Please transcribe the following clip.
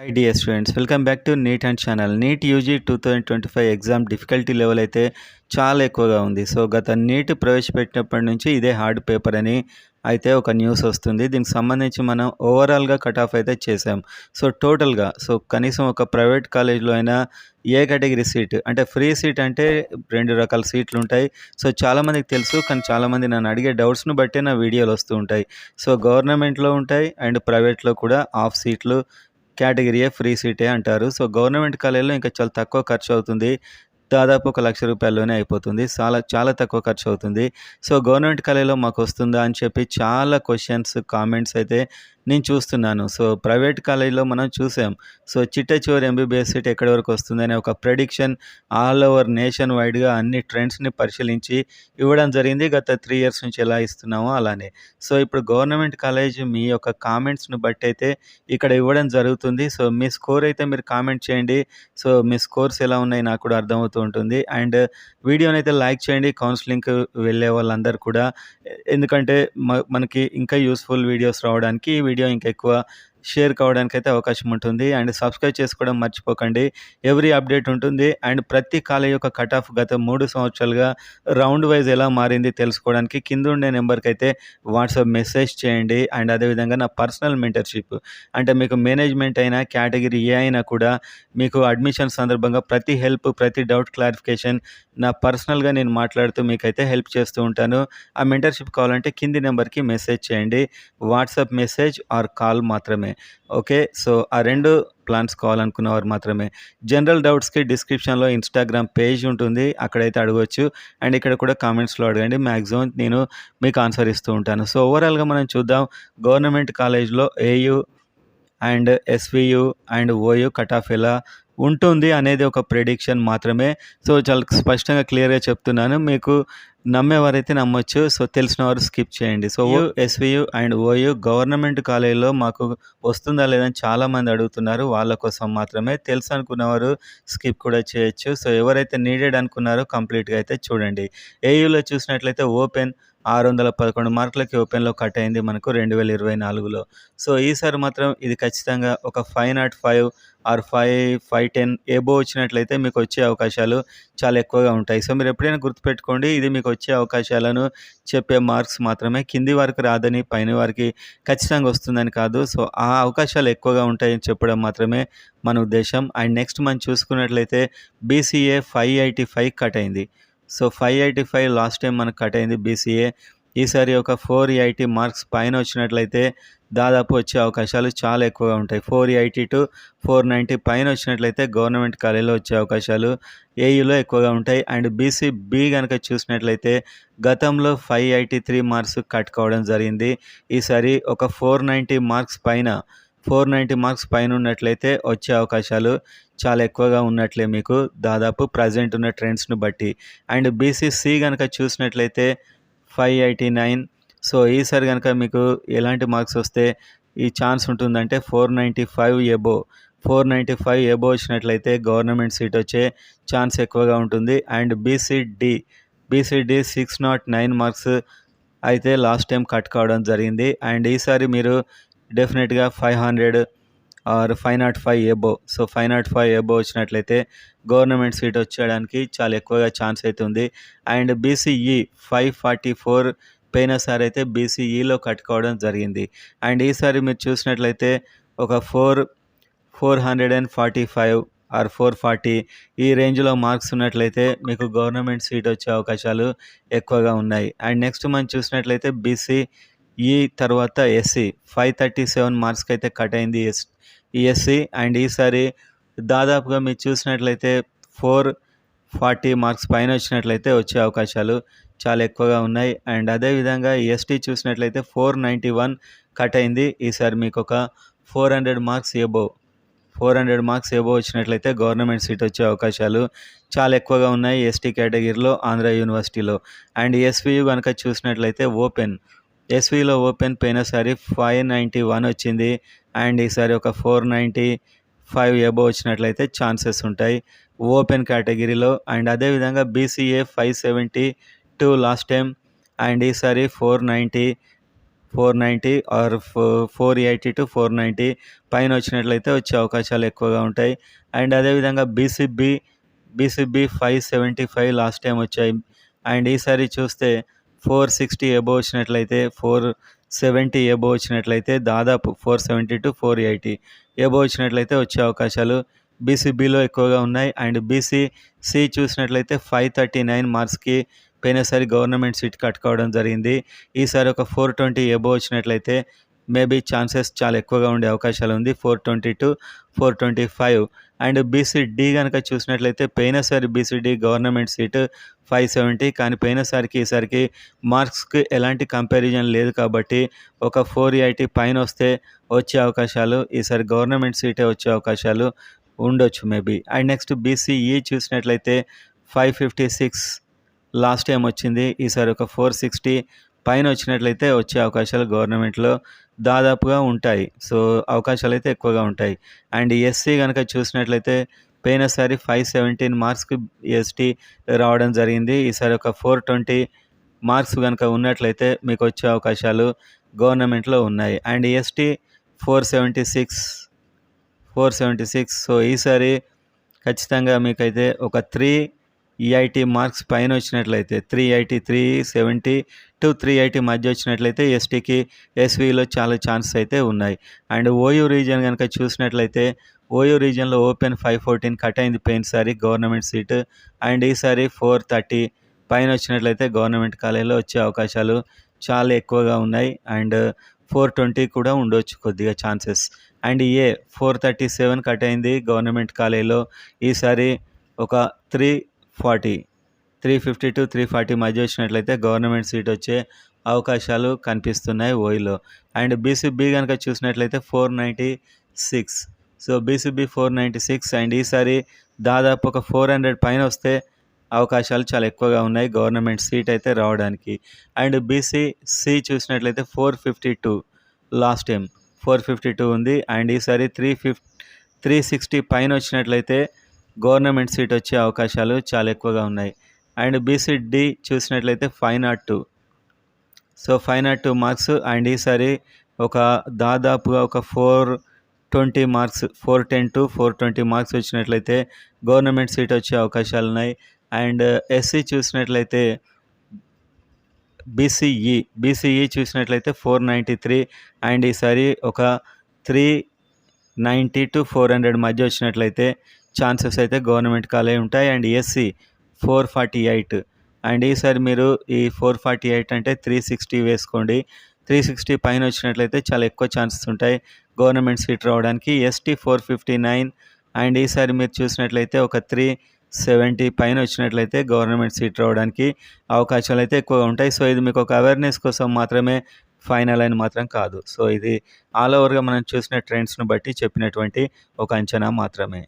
High dear students, welcome back to NEET and channel. NEET UG 2025 exam difficulty level అయితే చాలా ఎక్కువగా ఉంది. So గత నీట్ ప్రవేశపెట్టినప్పటి నుంచి ఇదే హార్డ్ పేపర్ అని అయితే ఒక న్యూస్ వస్తుంది. దీనికి సంబంధించి మనం ఓవరాల్గా కట్ ఆఫ్ అయితే చేసాం. సో టోటల్గా కనీసం ఒక ప్రైవేట్ కాలేజ్లో అయినా ఏ కేటగిరీ సీట్ అంటే ఫ్రీ సీట్ అంటే 2 రకాల సీట్లు ఉంటాయి. సో చాలామందికి తెలుసు, కానీ చాలామంది నన్ను అడిగే డౌట్స్ను బట్టే నా వీడియోలు వస్తూ ఉంటాయి. సో గవర్నమెంట్లో ఉంటాయి అండ్ ప్రైవేట్లో కూడా హాఫ్ సీట్లు కేటగిరీయే ఫ్రీ సీటే అంటారు. సో గవర్నమెంట్ కాలేజ్లో ఇంకా చాలా తక్కువ ఖర్చు అవుతుంది. దాదాపు ఒక 1,00,000 రూపాయల్లోనే అయిపోతుంది. చాలా తక్కువ ఖర్చు అవుతుంది. సో గవర్నమెంట్ కాలేజ్లో మాకు వస్తుందా అని చెప్పి చాలా క్వశ్చన్స్, కామెంట్స్ అయితే నేను చూస్తున్నాను. సో ప్రైవేట్ కాలేజ్లో మనం చూసాం. సో చిట్ట చివరి ఎంబీబీఎస్ సీట్ ఎక్కడి వరకు వస్తుందనే ఒక ప్రెడిక్షన్ ఆల్ ఓవర్ నేషన్ వైడ్గా అన్ని ట్రెండ్స్ని పరిశీలించి ఇవ్వడం జరిగింది. గత 3 ఇయర్స్ నుంచి ఎలా ఇస్తున్నామో అలానే. సో ఇప్పుడు గవర్నమెంట్ కాలేజ్ మీ యొక్క కామెంట్స్ని బట్టి అయితే ఇక్కడ ఇవ్వడం జరుగుతుంది. సో మీ స్కోర్ అయితే మీరు కామెంట్ చేయండి. సో మీ స్కోర్స్ ఎలా ఉన్నాయి నాకు కూడా అర్థమవుతూ ఉంటుంది. అండ్ వీడియోని అయితే లైక్ చేయండి, కౌన్సిలింగ్కి వెళ్ళే వాళ్ళందరూ కూడా. ఎందుకంటే మనకి ఇంకా యూస్ఫుల్ వీడియోస్ రావడానికి ఈ వీడియో ఇంకా ఎక్కువ షేర్ కావడానికి అయితే అవకాశం ఉంటుంది. అండ్ సబ్స్క్రైబ్ చేసుకోవడం మర్చిపోకండి. ఎవ్రీ అప్డేట్ ఉంటుంది. అండ్ ప్రతి కాలేజ్ యొక్క కట్ ఆఫ్ గత 3 సంవత్సరాలుగా రౌండ్ వైజ్ ఎలా మారింది తెలుసుకోవడానికి కింద ఉండే నెంబర్కి అయితే వాట్సాప్ మెసేజ్ చేయండి. అండ్ అదేవిధంగా నా పర్సనల్ మెంటర్షిప్ అంటే మీకు మేనేజ్మెంట్ అయినా కేటగిరీ ఏ అయినా కూడా మీకు అడ్మిషన్ సందర్భంగా ప్రతి హెల్ప్, ప్రతి డౌట్ క్లారిఫికేషన్ నా పర్సనల్గా నేను మాట్లాడుతూ మీకైతే హెల్ప్ చేస్తూ ఉంటాను. ఆ మెంటర్షిప్ కావాలంటే కింది నెంబర్కి మెసేజ్ చేయండి. వాట్సాప్ మెసేజ్ ఆర్ కాల్ మాత్రమే. ఓకే, సో ఆ 2 ప్లాన్స్ కావాలనుకున్న వారు మాత్రమే. జనరల్ డౌట్స్కి డిస్క్రిప్షన్లో ఇన్స్టాగ్రామ్ పేజ్ ఉంటుంది, అక్కడైతే అడగవచ్చు. అండ్ ఇక్కడ కూడా కామెంట్స్లో అడగండి, మ్యాక్సిమం నేను మీకు ఆన్సర్ ఇస్తూ ఉంటాను. సో ఓవరాల్గా మనం చూద్దాం గవర్నమెంట్ కాలేజ్లో AU and SVU and OU cut off ఎలా ఉంటుంది అనేది ఒక ప్రెడిక్షన్ మాత్రమే. సో చాలా స్పష్టంగా క్లియర్గా చెప్తున్నాను. మీకు నమ్మేవారైతే నమ్మొచ్చు, సో తెలిసిన వారు స్కిప్ చేయండి. So SVU and OU government కాలేజీలో మాకు వస్తుందా లేదని చాలామంది అడుగుతున్నారు. వాళ్ళ కోసం మాత్రమే. తెలుసు అనుకున్నవారు స్కిప్ కూడా చేయొచ్చు. సో ఎవరైతే నీడెడ్ అనుకున్నారో కంప్లీట్గా అయితే చూడండి. ఏయూలో చూసినట్లయితే ఓపెన్ 611 మార్కులకి ఓపెన్లో కట్ అయింది మనకు 2024లో. సో ఈసారి మాత్రం ఇది ఖచ్చితంగా ఒక 505 ఆర్ 510 ఎబోవ్ వచ్చినట్లయితే మీకు వచ్చే అవకాశాలు చాలా ఎక్కువగా ఉంటాయి. సో మీరు ఎప్పుడైనా గుర్తుపెట్టుకోండి, ఇది మీకు వచ్చే అవకాశాలను చెప్పే మార్క్స్ మాత్రమే. కింది వారికి రాదని, పైన వారికి ఖచ్చితంగా వస్తుందని కాదు. సో ఆ అవకాశాలు ఎక్కువగా ఉంటాయని చెప్పడం మాత్రమే మన ఉద్దేశం. అండ్ నెక్స్ట్ మనం చూసుకున్నట్లయితే బీసీఏ 585 కట్ అయింది. సో 585 లాస్ట్ టైం మనకు కట్ అయింది బీసీఏ. ఈసారి ఒక 480 మార్క్స్ పైన వచ్చినట్లయితే దాదాపు వచ్చే అవకాశాలు చాలా ఎక్కువగా ఉంటాయి. 480 to 490 పైన వచ్చినట్లయితే గవర్నమెంట్ కాలేజీలో వచ్చే అవకాశాలు ఏయూలో ఎక్కువగా ఉంటాయి. అండ్ బీసీబీ కనుక చూసినట్లయితే గతంలో 583 మార్క్స్ కట్ కావడం జరిగింది. ఈసారి ఒక 490 మార్క్స్ పైన ఉన్నట్లయితే వచ్చే అవకాశాలు చాలా ఎక్కువగా ఉన్నట్లే మీకు దాదాపు ప్రజెంట్ ఉన్న ట్రెండ్స్ను బట్టి. అండ్ బీసీసీ కనుక చూసినట్లయితే 589. సో ఈసారి కనుక మీకు ఎలాంటి మార్క్స్ వస్తే ఈ ఛాన్స్ ఉంటుందంటే 495 ఎబో వచ్చినట్లయితే గవర్నమెంట్ సీట్ వచ్చే ఛాన్స్ ఎక్కువగా ఉంటుంది. అండ్ బీసీడీ 609 మార్క్స్ అయితే లాస్ట్ టైం కట్ కావడం జరిగింది. అండ్ ఈసారి మీరు డెఫినెట్గా 500 ఆర్ 505 ఎబో. సో 505 ఎబో వచ్చినట్లయితే గవర్నమెంట్ సీట్ వచ్చేయడానికి చాలా ఎక్కువగా ఛాన్స్ అయితే ఉంది. అండ్ బీసీఈ 544 పోయినసారి అయితే బీసీఈలో కట్ కావడం జరిగింది. అండ్ ఈసారి మీరు చూసినట్లయితే ఒక 445 ఆర్ 440 ఈ రేంజ్లో మార్క్స్ ఉన్నట్లయితే మీకు గవర్నమెంట్ సీట్ వచ్చే అవకాశాలు ఎక్కువగా ఉన్నాయి. అండ్ నెక్స్ట్ మనం చూసినట్లయితే బీసీఈ తర్వాత ఎస్సీ 537 మార్క్స్కి అయితే కట్ అయింది ఎస్సీ. అండ్ ఈసారి దాదాపుగా మీరు చూసినట్లయితే 440 మార్క్స్ పైన వచ్చినట్లయితే వచ్చే అవకాశాలు చాలా ఎక్కువగా ఉన్నాయి. అండ్ అదేవిధంగా ఎస్టీ చూసినట్లయితే 491 కట్ అయింది. ఈసారి మీకు ఒక 400 మార్క్స్ ఎబో వచ్చినట్లయితే గవర్నమెంట్ సీట్ వచ్చే అవకాశాలు చాలా ఎక్కువగా ఉన్నాయి ఎస్టీ కేటగిరీలో ఆంధ్ర యూనివర్సిటీలో. అండ్ ఎస్వియు కనుక చూసినట్లయితే ఎస్విలో ఓపెన్ పోయినసారి 591 వచ్చింది. అండ్ ఈసారి ఒక 495 ఎబో వచ్చినట్లయితే ఛాన్సెస్ ఉంటాయి ఓపెన్ కేటగిరీలో. అండ్ అదేవిధంగా బీసీఏ 572 లాస్ట్ టైం. అండ్ ఈసారి 490 490 ఆర్ 480-490 పైన వచ్చినట్లయితే వచ్చే అవకాశాలు ఎక్కువగా ఉంటాయి. అండ్ అదేవిధంగా బీసీబీ 575 లాస్ట్ టైం వచ్చాయి. అండ్ ఈసారి చూస్తే 460 అబోవ్ వచ్చినట్లయితే, 470 అబోవ్ వచ్చినట్లయితే, దాదాపు 470-480 అబోవ్ వచ్చినట్లయితే వచ్చే అవకాశాలు బీసీబీలో ఎక్కువగా ఉన్నాయి. అండ్ బీసీసీ చూసినట్లయితే 539 మార్క్స్కి పోయినసారి గవర్నమెంట్ సీట్ కట్టుకోవడం జరిగింది. ఈసారి ఒక 420 అబోవ్ వచ్చినట్లయితే మేబీ ఛాన్సెస్ చాలా ఎక్కువగా ఉండే అవకాశాలు ఉంది. 420-425. అండ్ బీసీడీ కనుక చూసినట్లయితే పోయినసారి బీసీడీ గవర్నమెంట్ సీటు 570, కానీ పోయినసారికి ఈసారికి మార్క్స్కి ఎలాంటి కంపారిజన్ లేదు కాబట్టి ఒక 480 పైన వచ్చే అవకాశాలు, ఈసారి గవర్నమెంట్ సీటే వచ్చే అవకాశాలు ఉండొచ్చు మేబీ. అండ్ నెక్స్ట్ బీసీఈ చూసినట్లయితే 556 లాస్ట్ టైం వచ్చింది. ఈసారి ఒక 460 పైన వచ్చినట్లయితే వచ్చే అవకాశాలు గవర్నమెంట్లో దాదాపుగా ఉంటాయి. సో అవకాశాలు అయితే ఎక్కువగా ఉంటాయి. అండ్ ఎస్సీ కనుక చూసినట్లయితే పోయినసారి 517 మార్క్స్కి ఎస్టీ రావడం జరిగింది. ఈసారి ఒక 420 మార్క్స్ కనుక ఉన్నట్లయితే మీకు వచ్చే అవకాశాలు గవర్నమెంట్లో ఉన్నాయి. And ST 476. సో ఈసారి ఖచ్చితంగా మీకైతే ఒక 380 మార్క్స్ పైన వచ్చినట్లయితే, 380, 370-380 మధ్య వచ్చినట్లయితే ఎస్టీకి ఎస్వీలో చాలా ఛాన్సెస్ అయితే ఉన్నాయి. అండ్ ఓయూ రీజియన్ కనుక చూసినట్లయితే ఓయూ రీజియన్లో ఓపెన్ 514 కట్ అయింది పోయినసారి గవర్నమెంట్ సీటు. అండ్ ఈసారి 430 పైన వచ్చినట్లయితే గవర్నమెంట్ కాలేజీలో వచ్చే అవకాశాలు చాలా ఎక్కువగా ఉన్నాయి. అండ్ 420 కూడా ఉండొచ్చు కొద్దిగా ఛాన్సెస్. అండ్ 437 కట్ అయింది గవర్నమెంట్ కాలేజీలో. ఈసారి ఒక 350-340 మధ్య వచ్చినట్లయితే గవర్నమెంట్ సీట్ వచ్చే అవకాశాలు కనిపిస్తున్నాయి ఓయిలో. అండ్ బీసీబీ కనుక చూసినట్లయితే 496. So BCB 496. అండ్ ఈసారి దాదాపు ఒక 400 పైన వస్తే అవకాశాలు చాలా ఎక్కువగా ఉన్నాయి గవర్నమెంట్ సీట్ అయితే రావడానికి. అండ్ బీసీసీ చూసినట్లయితే 452 లాస్ట్ టైం 452 ఉంది. అండ్ ఈసారి 360 పైన వచ్చినట్లయితే గవర్నమెంట్ సీట్ వచ్చే అవకాశాలు చాలా ఎక్కువగా ఉన్నాయి. అండ్ బీసీడీ చూసినట్లయితే 502. So 502 marks. అండ్ ఈసారి ఒక దాదాపుగా ఒక 420 మార్క్స్, 410-420 మార్క్స్ వచ్చినట్లయితే గవర్నమెంట్ సీట్ వచ్చే అవకాశాలు ఉన్నాయి. అండ్ ఎస్సీ చూసినట్లయితే బీసీఈ చూసినట్లయితే 493. అండ్ ఈసారి ఒక 390-400 మధ్య వచ్చినట్లయితే ఛాన్సెస్ అయితే గవర్నమెంట్ కాలేజ్ ఉంటాయి. And SC 448. అండ్ ఈసారి మీరు ఈ 448 అంటే 360 వేసుకోండి. 360 పైన వచ్చినట్లయితే చాలా ఎక్కువ ఛాన్సెస్ ఉంటాయి గవర్నమెంట్ సీట్ రావడానికి. ఎస్టీ 459. అండ్ ఈసారి మీరు చూసినట్లయితే ఒక 370 పైన వచ్చినట్లయితే గవర్నమెంట్ సీట్ రావడానికి అవకాశాలు అయితే ఎక్కువగా ఉంటాయి. సో ఇది మీకు ఒక అవేర్నెస్ కోసం మాత్రమే, ఫైనల్ అని మాత్రం కాదు. సో ఇది ఆల్ ఓవర్గా మనం చూసిన ట్రెండ్స్ను బట్టి చెప్పినటువంటి ఒక అంచనా మాత్రమే.